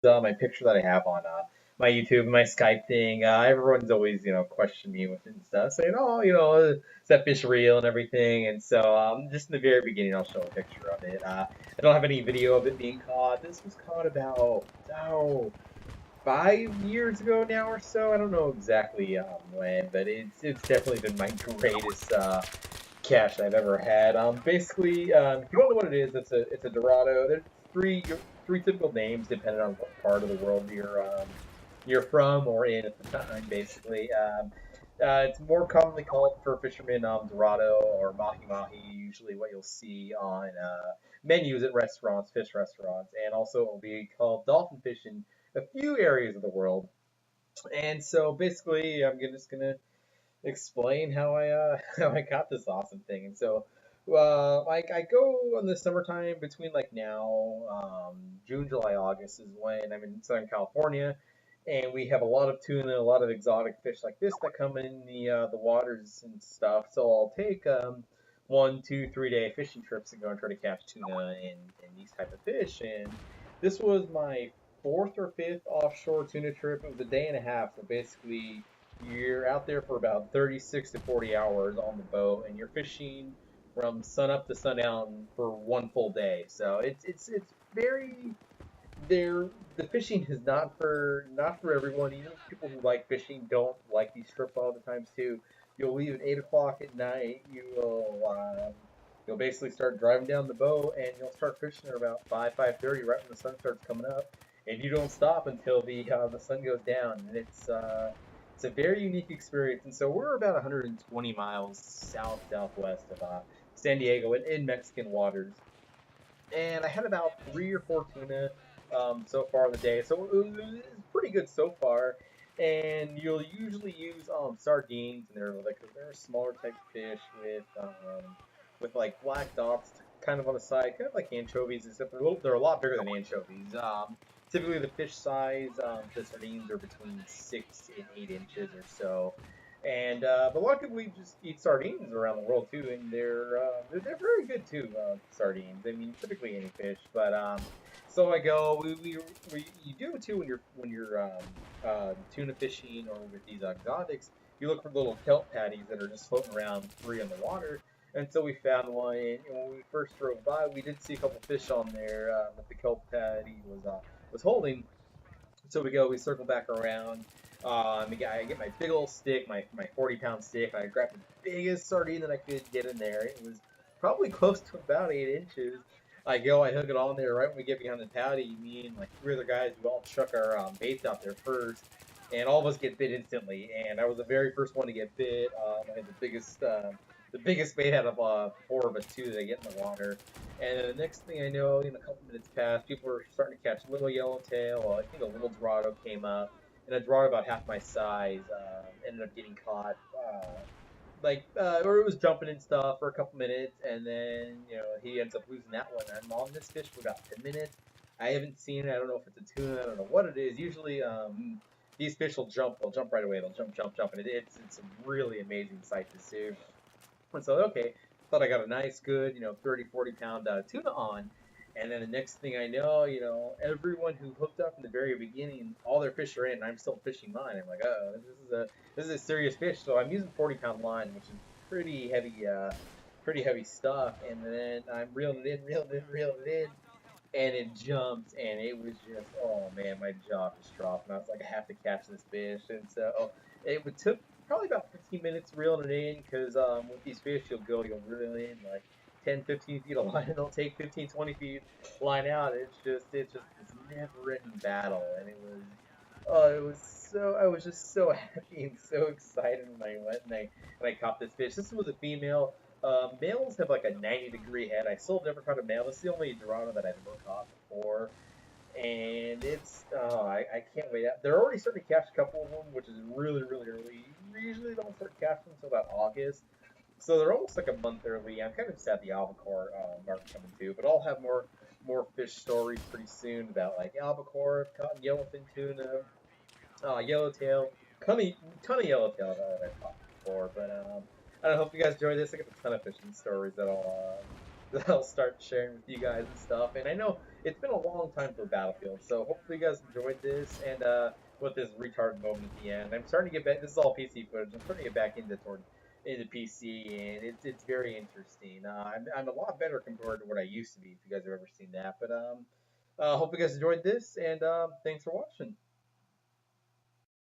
my picture that I have on my YouTube, my Skype thing. Everyone's always, questioning me with it and stuff, saying, "Oh, is that fish real and everything?" And so, just in the very beginning, I'll show a picture of it. I don't have any video of it being caught. This was caught about 5 years ago now or so. I don't know exactly when, but it's definitely been my greatest catch I've ever had. Basically, if you don't know what it is, it's a Dorado. There's three typical names depending on what part of the world you're from or in at the time. Basically, it's more commonly called for fishermen Dorado or mahi mahi. Usually, what you'll see on menus at restaurants, fish restaurants, and also it will be called dolphin fish in a few areas of the world. And so, basically, just gonna explain how I how I got this awesome thing. And so, like I go in the summertime between like now, June, July, August is when I'm in Southern California, and we have a lot of tuna, a lot of exotic fish like this that come in the waters and stuff. So I'll take 1, 2, 3 day fishing trips and go and try to catch tuna and these type of fish. And this was my fourth or fifth offshore tuna trip. It was a day and a half. So basically you're out there for about 36 to 40 hours on the boat, and you're fishing from sun up to sundown for one full day. So it's very there. The fishing is not for everyone. Even people who like fishing don't like these trips all the times too. You'll leave at 8 o'clock at night. You'll basically start driving down the boat, and you'll start fishing at about 5:30, right when the sun starts coming up, and you don't stop until the sun goes down. And it's a very unique experience. And so we're about 120 miles southwest of San Diego in Mexican waters, and I had about 3 or 4 tuna so far in the day. So it's pretty good so far. And you'll usually use sardines, and they're a smaller type of fish with like black dots kind of on the side, kind of like anchovies, except they're a lot bigger than anchovies. Typically, the fish size the sardines are between 6 and 8 inches or so. And but a lot of people just eat sardines around the world too, and they're very good too. Sardines. I mean, typically any fish, but so I go. You do it too when you're tuna fishing or with these exotics. You look for little kelp patties that are just floating around free in the water. And so we found one, and when we first drove by, we did see a couple fish on there that the kelp patty was holding. So we circle back around. I get my big old stick, my 40-pound stick. I grabbed the biggest sardine that I could get in there. It was probably close to about 8 inches. I hook it on there right when we get behind the patty. Me and like three other guys, we all chuck our baits out there first, and all of us get bit instantly. And I was the very first one to get bit. I had the biggest bait out of four of us too that I get in the water. And then the next thing I know, a couple minutes passed, people were starting to catch little yellowtail. I think a little Dorado came up, and a Dorado about half my size ended up getting caught. Or it was jumping and stuff for a couple minutes, and then he ends up losing that one. I'm on this fish for about 10 minutes. I haven't seen it. I don't know if it's a tuna. I don't know what it is. Usually, these fish will jump. They'll jump right away. They'll jump, and it's a really amazing sight to see. And so, okay, thought I got a nice, good, 30, 40 pound tuna on. And then the next thing I know, everyone who hooked up in the very beginning, all their fish are in, and I'm still fishing mine. I'm like, oh, this is a serious fish. So I'm using 40-pound line, which is pretty heavy stuff. And then I'm reeling it in, reeling it in, and it jumped, and it was just, oh man, my jaw just dropped, and I was like, I have to catch this fish. And so took probably about 15 minutes reeling it in, because with these fish, you'll reel in like 10, 15 feet of line, and it'll take 15, 20 feet line out. It's just this never-ending battle, and I was just so happy and so excited when I went and I caught this fish. This was a female. Males have like a 90-degree head. I still never caught a male. This is the only Dorado that I've ever caught before. And I can't wait. They're already starting to catch a couple of them, which is really, really early. You usually don't start catching until about August. So they're almost like a month early. I'm kind of sad the albacore aren't coming too, but I'll have more fish stories pretty soon about like albacore, caught yellowfin tuna, yellowtail, ton of yellowtail that I've caught before. But I don't know, hope you guys enjoyed this. I got a ton of fishing stories that I'll start sharing with you guys and stuff. And I know it's been a long time for Battlefield, so hopefully you guys enjoyed this. And with this retarded moment at the end, I'm starting to get back. This is all PC footage. I'm starting to get back into PC, and it's very interesting. I'm a lot better compared to what I used to be. If you guys have ever seen that, but hope you guys enjoyed this, and thanks for watching.